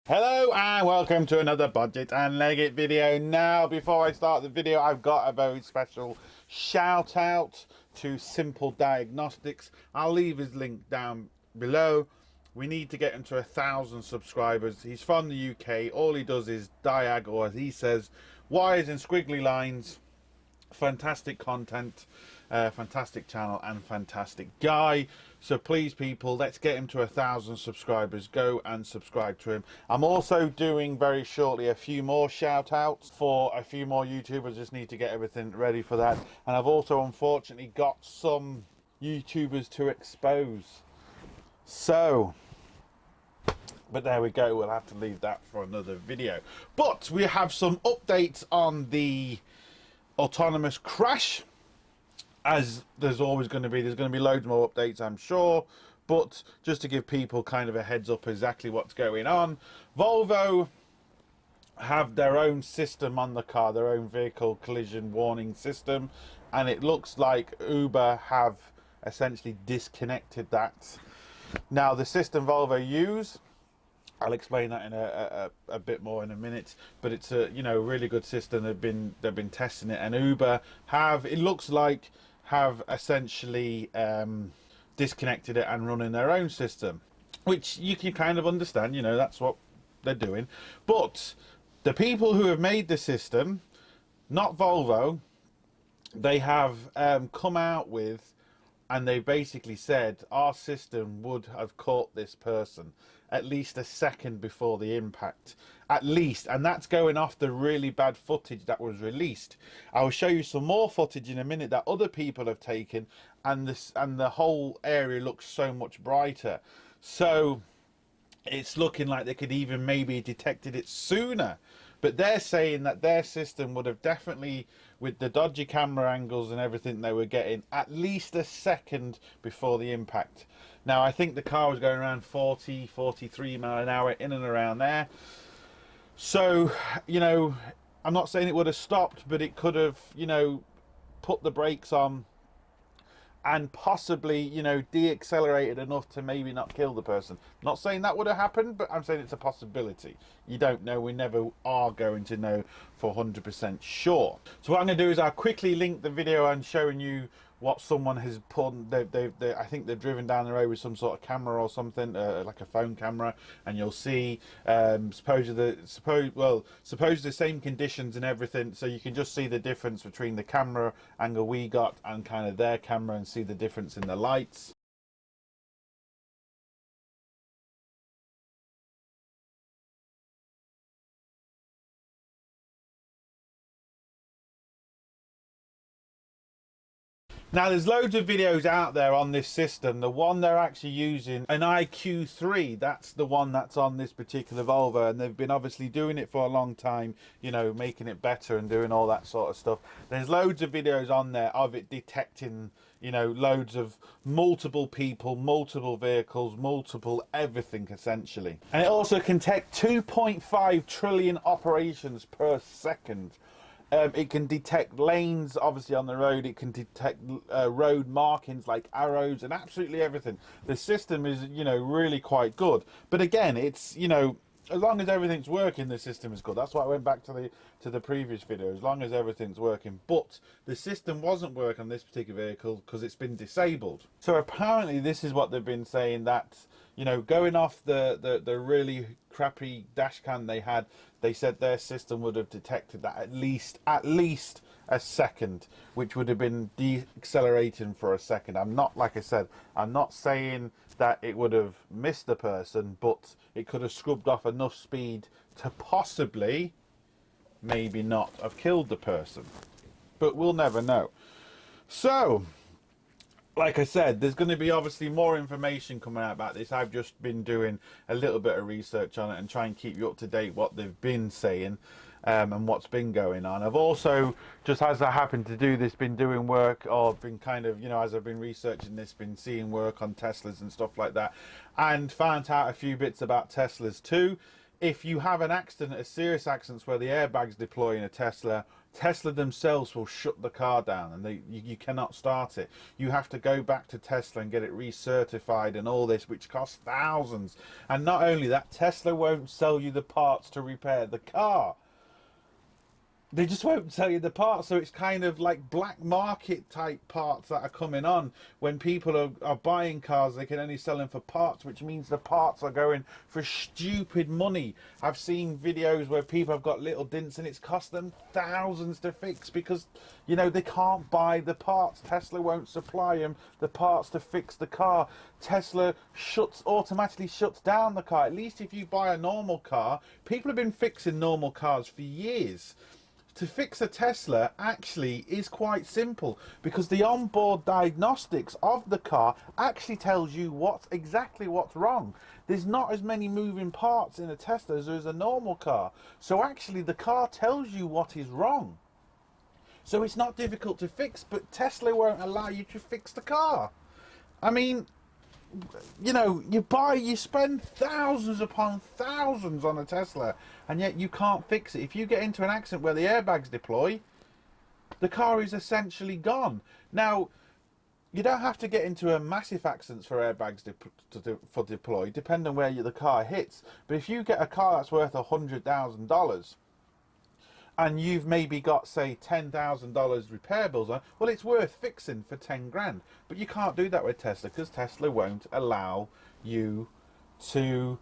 Hello and welcome to another Bodgit and Leggit video. Now, before I start the video, I've got a very special shout out to Simple Diagnostics. I'll leave his link down below. We need to get him to 1,000 subscribers. He's from the UK. All he does is diag, or as he says, wires and squiggly lines. Fantastic content, fantastic channel and fantastic guy. So please people, let's get him to 1,000 subscribers. Go and subscribe to him. I'm also doing very shortly a few more shout outs for a few more YouTubers. Just need to get everything ready for that. And I've also unfortunately got some YouTubers to expose. So but there we go, we'll have to leave that for another video. But we have some updates on the autonomous crash, as there's always going to be. There's going to be loads more updates, I'm sure, but just to give people kind of a heads up exactly what's going on. Volvo have their own system on the car, their own vehicle collision warning system, and it looks like Uber have essentially disconnected that. Now, the system Volvo use, I'll explain that in a bit more in a minute, but it's a really good system. They've been testing it, and Uber have, it looks like, have essentially disconnected it and running their own system, which you can kind of understand. That's what they're doing. But the people who have made the system, not Volvo, they have come out with, and they basically said our system would have caught this person at least a second before the impact, at least, and that's going off the really bad footage that was released. I will show you some more footage in a minute that other people have taken, and the whole area looks so much brighter. So it's looking like they could even maybe detected it sooner. But they're saying that their system would have definitely, with the dodgy camera angles and everything they were getting, at least a second before the impact. Now, I think the car was going around 40, 43 miles an hour, in and around there. So, I'm not saying it would have stopped, but it could have, put the brakes on and possibly, de-accelerated enough to maybe not kill the person. Not saying that would have happened, but I'm saying it's a possibility. You don't know. We never are going to know for 100% sure. So what I'm going to do is I'll quickly link the video and showing you what someone has put. I think they've driven down the road with some sort of camera or something, like a phone camera, and you'll see suppose the same conditions and everything, so you can just see the difference between the camera angle we got and kind of their camera, and see the difference in the lights. Now, there's loads of videos out there on this system. The one they're actually using, an IQ3, that's the one that's on this particular Volvo, and they've been obviously doing it for a long time, making it better and doing all that sort of stuff. There's loads of videos on there of it detecting, loads of multiple people, multiple vehicles, multiple everything, essentially. And it also can detect 2.5 trillion operations per second. It can detect lanes, obviously, on the road. It can detect road markings like arrows and absolutely everything. The system is, really quite good. But again, it's, as long as everything's working, the system is good. That's why I went back to the previous video. As long as everything's working. But the system wasn't working on this particular vehicle because it's been disabled. So apparently this is what they've been saying, that, going off the really crappy dash cam they had, they said their system would have detected that at least a second, which would have been deaccelerating for a second. Like I said, I'm not saying that it would have missed the person, but it could have scrubbed off enough speed to possibly, maybe not have killed the person. But we'll never know. So, like I said, there's going to be obviously more information coming out about this. I've just been doing a little bit of research on it and try and keep you up to date what they've been saying and what's been going on. I've also, just as I happen to do this, been doing work, or been kind of, as I've been researching this, been seeing work on Teslas and stuff like that, and found out a few bits about Teslas too. If you have an accident, a serious accident where the airbag's deploy in a Tesla, Tesla themselves will shut the car down, and you cannot start it. You have to go back to Tesla and get it recertified and all this, which costs thousands. And not only that, Tesla won't sell you the parts to repair the car. They just won't sell you the parts. So it's kind of like black market type parts that are coming on. When people are buying cars, they can only sell them for parts, which means the parts are going for stupid money. I've seen videos where people have got little dents and it's cost them thousands to fix because, you know, they can't buy the parts. Tesla won't supply them the parts to fix the car. Tesla automatically shuts down the car. At least if you buy a normal car, people have been fixing normal cars for years. To fix a Tesla actually is quite simple because the onboard diagnostics of the car actually tells you exactly what's wrong. There's not as many moving parts in a Tesla as there is a normal car. So actually the car tells you what is wrong. So it's not difficult to fix, but Tesla won't allow you to fix the car. I mean, you know, you spend thousands upon thousands on a Tesla, and yet you can't fix it. If you get into an accident where the airbags deploy, the car is essentially gone. Now, you don't have to get into a massive accident for airbags to deploy, depending on where the car hits. But if you get a car that's worth $100,000, and you've maybe got, say, $10,000 repair bills on, well, it's worth fixing for 10 grand. But you can't do that with Tesla because Tesla won't allow you to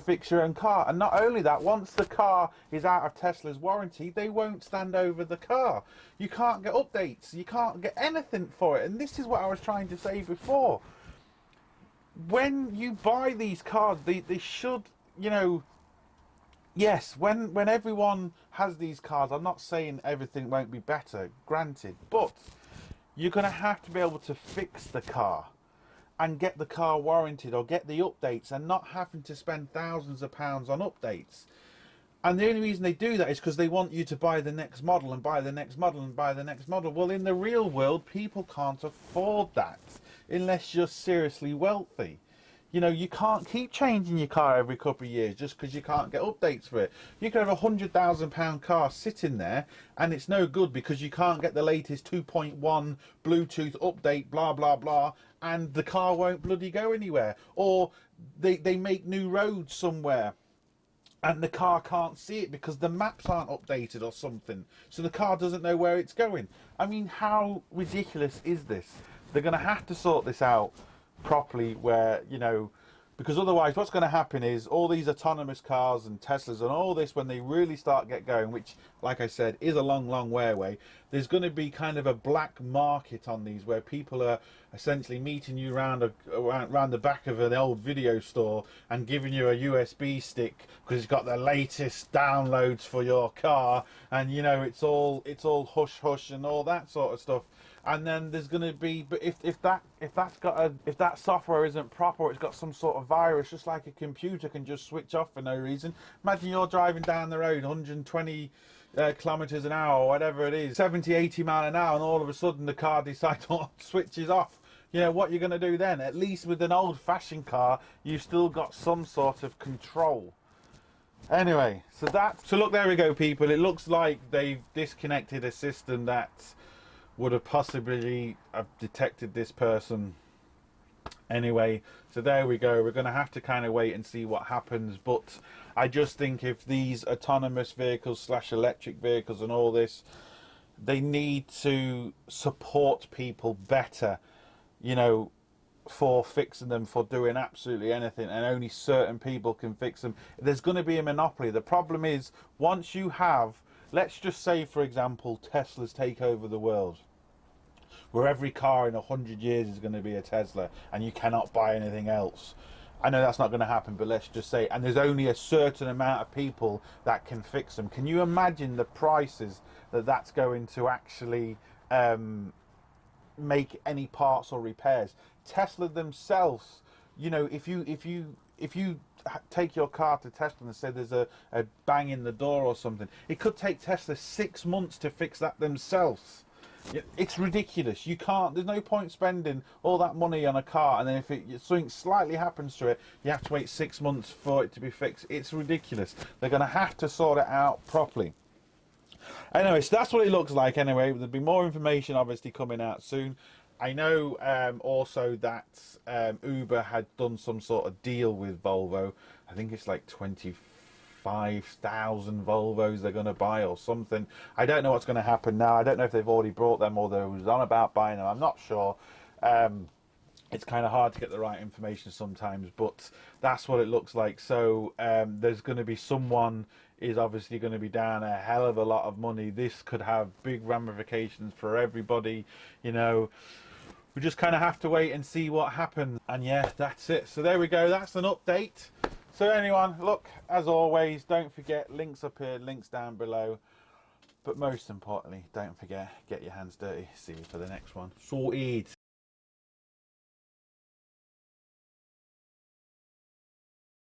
fix your own car. And not only that, once the car is out of Tesla's warranty, they won't stand over the car. You can't get updates. You can't get anything for it. And this is what I was trying to say before. When you buy these cars, they should, you know, yes, when everyone has these cars, I'm not saying everything won't be better, granted, but you're going to have to be able to fix the car and get the car warranted or get the updates and not having to spend thousands of pounds on updates. And the only reason they do that is because they want you to buy the next model and buy the next model and buy the next model. Well, in the real world, people can't afford that unless you're seriously wealthy. You know, you can't keep changing your car every couple of years just because you can't get updates for it. You could have a £100,000 car sitting there and it's no good because you can't get the latest 2.1 Bluetooth update, blah, blah, blah, and the car won't bloody go anywhere. Or they make new roads somewhere and the car can't see it because the maps aren't updated or something. So the car doesn't know where it's going. I mean, how ridiculous is this? They're going to have to sort this out properly, where, you know, because otherwise what's going to happen is all these autonomous cars and Teslas and all this, when they really start get going, which, like I said, is a long way away, there's going to be kind of a black market on these where people are essentially meeting you around the back of an old video store and giving you a USB stick because it's got the latest downloads for your car, and you know, it's all hush hush and all that sort of stuff. And then there's going to be, but if that software isn't proper, or it's got some sort of virus, just like a computer can just switch off for no reason. Imagine you're driving down the road 120 kilometers an hour, or whatever it is, 70, 80 mile an hour, and all of a sudden the car decides to switches off. You know what you're going to do then? At least with an old-fashioned car, you've still got some sort of control. Anyway, so look, there we go, people. It looks like they've disconnected a system that would have possibly detected this person. Anyway, so there we go. We're going to have to kind of wait and see what happens. But I just think if these autonomous vehicles / electric vehicles and all this, they need to support people better, you know, for fixing them, for doing absolutely anything, and only certain people can fix them. There's going to be a monopoly. The problem is, once you have, let's just say, for example, Teslas take over the world, where every car in 100 years is going to be a Tesla and you cannot buy anything else. I know that's not going to happen, but let's just say, and there's only a certain amount of people that can fix them. Can you imagine the prices that's going to actually make any parts or repairs? Tesla themselves, you know, if you take your car to Tesla and say there's a bang in the door or something, it could take Tesla 6 months to fix that themselves. It's ridiculous. You can't, there's no point spending all that money on a car, and then if something slightly happens to it, you have to wait 6 months for it to be fixed. It's ridiculous. They're going to have to sort it out properly. Anyway, so that's what it looks like anyway. There'll be more information obviously coming out soon. I know also that Uber had done some sort of deal with Volvo. I think it's like 25,000 Volvos they're going to buy or something. I don't know what's going to happen now. I don't know if they've already brought them or they was on about buying them. I'm not sure. It's kind of hard to get the right information sometimes, but that's what it looks like. So there's going to be someone is obviously going to be down a hell of a lot of money. This could have big ramifications for everybody, you know. We just kind of have to wait and see what happens. And yeah, that's it. So there we go. That's an update. So anyone, look, as always, don't forget, links up here, links down below. But most importantly, don't forget, get your hands dirty. See you for the next one. Sorted.